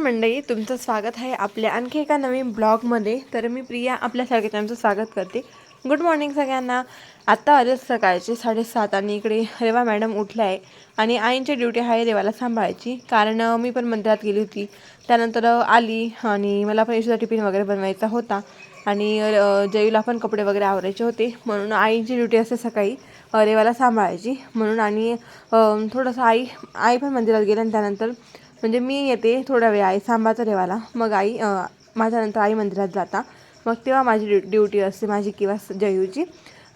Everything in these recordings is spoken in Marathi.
मंडळी, तुमचं स्वागत आहे आपल्या आणखी एका नवीन ब्लॉगमध्ये. तर मी प्रिया आपल्या सगळ्यांचं स्वागत करते. गुड मॉर्निंग सगळ्यांना. आत्ता आले सकाळचे 7:30 आणि इकडे रेवा मॅडम उठल्या आहे आणि आईंची ड्युटी आहे रेवाला सांभाळायची. कारण मी पण मंदिरात गेली होती, त्यानंतर आली आणि मला पण इशूचा टिफिन वगैरे बनवायचा होता आणि जयूला पण कपडे वगैरे आवरायचे होते. म्हणून आईची ड्युटी असते सकाळी रेवाला सांभाळायची म्हणून. आणि थोडंसं आई पण मंदिरात गेली आणि त्यानंतर म्हणजे मी येते थोडा वेळ आई सांभाळतं रेवाला. मग माझ्यानंतर आई मंदिरात जाता, मग तेव्हा माझी ड्युटी असते माझी किंवा जयूची.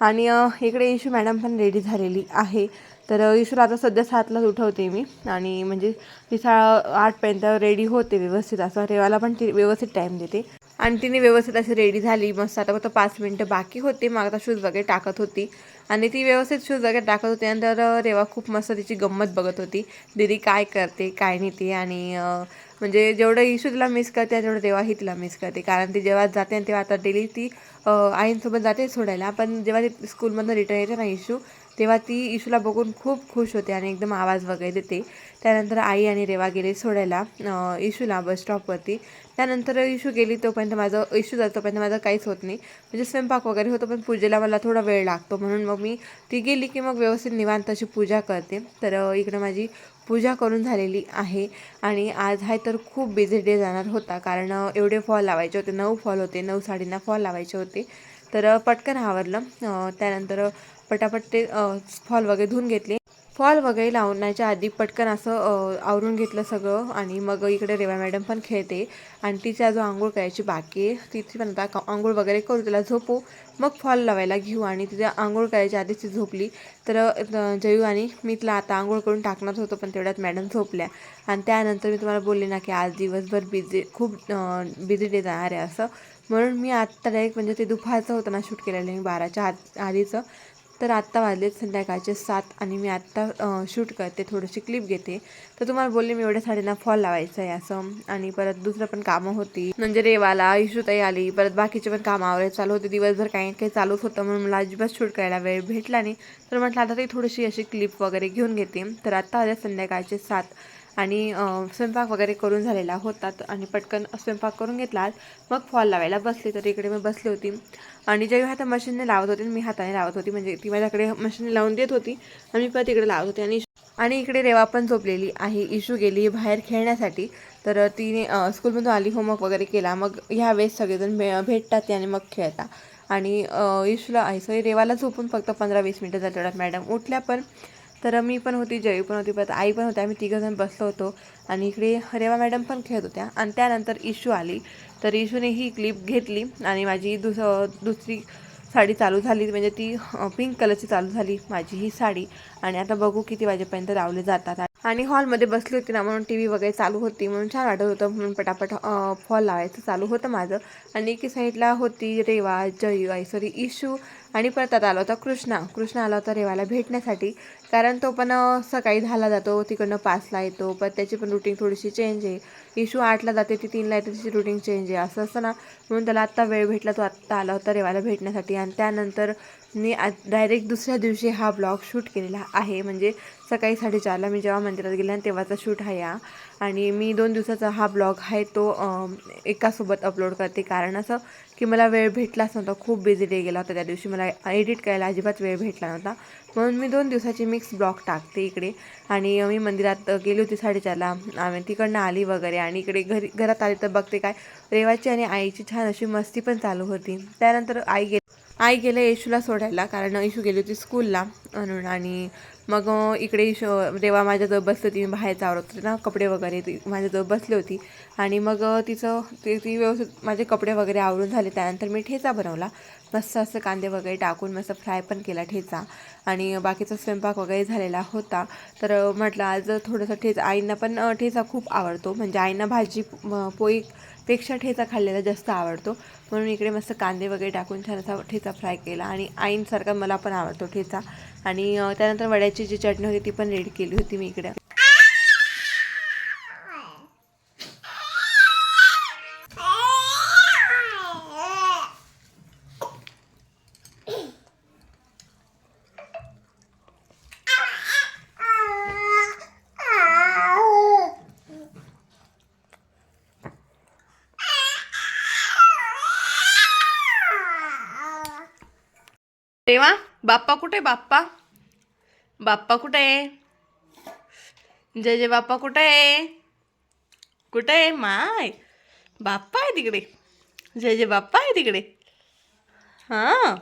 आणि इकडे इशू मॅडम पण रेडी झालेली आहे. तर इशूला आता सध्या 7लाच उठवते मी आणि म्हणजे ती 8पर्यंत रेडी होते व्यवस्थित. असं रेवाला पण ती व्यवस्थित टाईम देते आणि तिने व्यवस्थित अशी रेडी झाली मस्त. आता फक्त 5 मिनटं बाकी होते, मग आता शूज वगैरे टाकत होती आणि ती व्यवस्थित शूज वगैरे टाकत होती. नंतर रेवा खूप मस्त तिची गंमत बघत होती, दीदी काय करते काय नाही ती. आणि म्हणजे जेवढं इशू तिला मिस करते तेवढं रेवाही तिला मिस करते. कारण ती जेव्हा जाते आणि तेव्हा आता डेली ती आईंसोबत जाते सोडायला, पण जेव्हा ती स्कूलमधून रिटर्न येते ना इशू, तेव्हा ती इशूला बघून खूप खुश होते आणि एकदम आवाज वगैरे देते. त्यानंतर आई आणि रेवा गेले सोडायला इशूला बस स्टॉपवरती. त्यानंतर इशू गेली तोपर्यंत इशू जातो तोपर्यंत माझं काहीच होत नाही, म्हणजे स्वयंपाक वगैरे होतो, पण पूजेला मला थोडा वेळ लागतो. म्हणून मग मी ती गेली की मग व्यवस्थित निवांत अशी पूजा करते. तर इकडं माझी पूजा करून झालेली आहे आणि आज आहे तर खूप बिझी डे जाणार होता. कारण एवढे फॉल लावायचे होते, 9 फॉल होते, 9 साडींना फॉल लावायचे होते. तर पटकन आवरलं. त्यानंतर पटापट ते फॉल वगैरे धुवून घेतले. फॉल वगैरे लावण्याच्या आधी पटकन असं आवरून घेतलं सगळं. आणि मग इकडे रेवा मॅडम पण खेळते आणि तिची अजून आंघोळ करायची बाकी आहे. तिची पण आता आंघोळ वगैरे करू, तिला झोपू, मग फॉल लावायला घेऊ. आणि तिच्या आंघोळ करायच्या आधीच ती झोपली. तर जयू आणि मी तिला आता आंघोळ करून टाकणार होतो, पण तेवढ्यात मॅडम झोपल्या. आणि त्यानंतर मी तुम्हाला बोलले ना की आज दिवसभर खूप बिझी डे जाणार आहे असं. म्हणून मी आत्ता डायरेक्ट म्हणजे ते दुपारचं होतं ना शूट केलेलं मी 12च्या आधीचं. तर आत्ता वाजलेत संध्याकाळचे 7 आणि मी आत्ता शूट करते, थोडीशी क्लिप घेते. तर तुम्हाला बोलले मी एवढ्या साडींना फॉल लावायचं आहे असं. आणि परत दुसरं पण कामं होती, म्हणजे रेवाला इशूताई आली, परत बाकीचे पण कामं आवरायला चालू होते. दिवसभर काही काही चालूच होतं, म्हणून मला अजिबात शूट करायला वेळ भेटला नाही. तर म्हटलं आता ती थोडीशी अशी क्लिप वगैरे घेऊन घेते. तर आत्ता आल्या संध्याकाळचे 7 आणि स्वयंपाक वगैरे करून झालेला होता आणि पटकन स्वयंपाक करून घेतला. मग फॉल लावायला बसले. तर इकडे मी बसली होती आणि जेव्हा हाता मशीनने लावत होते मी हाताने लावत होती, म्हणजे ती माझ्याकडे मशीनने लावून देत होती आणि मी पण तिकडे लावत होते. आणि इकडे रेवा पण झोपलेली आहे. इशू गेली बाहेर खेळण्यासाठी. तर तिने स्कूलमधून आली, होमवर्क वगैरे केला, मग ह्या वेळेस सगळेजण भेटतात आणि मग खेळतात. आणि इशूला रेवाला झोपून फक्त 15-20 मिनटं झाली, तेवढ्यात मॅडम उठल्या पण. तर मी पण होती, जयू पण होती, परत आई पण होती, आम्ही तिघंजण बसलो होतो आणि इकडे रेवा मॅडम पण खेळत होत्या. आणि त्यानंतर इशू आली. तर इशूने ही क्लिप घेतली आणि माझी दुसरी साडी चालू झाली, म्हणजे ती पिंक कलरची चालू झाली माझी ही साडी. आणि आता बघू किती वाजेपर्यंत लावले जातात. आणि हॉलमध्ये बसली होती ना, म्हणून TV वगैरे चालू होती, म्हणून छान वाटत होतं, म्हणून पटापट फॉल लावायचं चालू होतं माझं. आणि एकी साईडला होती रेवा, जयू, इशू. आणि परत आता आला होता कृष्णा आला होता रेवाला भेटण्यासाठी. कारण तो पण सकाळी 10ला जातो, तिकडनं 5ला येतो, पण त्याची पण रुटीन थोडीशी चेंज आहे. इशू 8ला जाते, ती 3ला येते, तिची रुटीन चेंज आहे असं असं ना. म्हणून त्याला आत्ता वेळ भेटला, तो आत्ता आला होता रेवाला भेटण्यासाठी. आणि त्यानंतर मी डायरेक्ट दुसऱ्या दिवशी हा ब्लॉग शूट केलेला आहे, म्हणजे सकाळी 4:30ला मी जेव्हा मंदिरात गेले आणि तेव्हाचा शूट आहे हा. आणि मी 2 दिवसाचा हा ब्लॉग आहे तो एकासोबत अपलोड करते, कारण असं की मला वेळ भेटलाच नव्हता, खूप बिझी डे गेला होता त्या दिवशी, मला एडिट करायला अजिबात वेळ भेटला नव्हता. म्हणून मी 2 दिवसाची मिक्स ब्लॉग टाकते इकडे. आणि मी मंदिरात गेली होती 4:30ला, तिकडनं आली वगैरे आणि इकडे घरात आली तर बघते काय रेवाची आणि आईची छान अशी मस्ती पण चालू होती. त्यानंतर आई गेले येशूला सोडायला, कारण इशू गेली होती स्कूलला म्हणून. आणि मग इकडे रेवा माझ्याजवळ बसली होती, मी बाहेरच आवरत होते ना कपडे वगैरे, ती माझ्याजवळ बसली होती. आणि मग ती व्यवस्थित माझे कपडे वगैरे आवरून झाले. त्यानंतर मी ठेचा बनवला, मस्त असं कांदे वगैरे टाकून मस्त फ्राय पण केला ठेचा. आणि बाकीचा स्वयंपाक वगैरे झालेला होता. तर म्हटलं आज थोडंसं आईंना पण ठेचा खूप आवडतो, म्हणजे आईंना भाजी पोळीपेक्षा ठेचा खाल्लेला जास्त आवडतो. म्हणून इकडे मस्त कांदे वगैरे टाकून छान असा ठेचा फ्राय केला. आणि आईंसारखा मला पण आवडतो ठेचा. आणि त्यानंतर वड्याची जी चटणी होती ती पण रेडी केली होती मी इकडे. तेव्हा बाप्पा कुठे? बाप्पा बाप्पा कुठे आहे? जय जय बाप्पा कुठे आहे? कुठे आहे? माय बाप्पा आहे तिकडे. जय जय बाप्पा आहे तिकडे. हां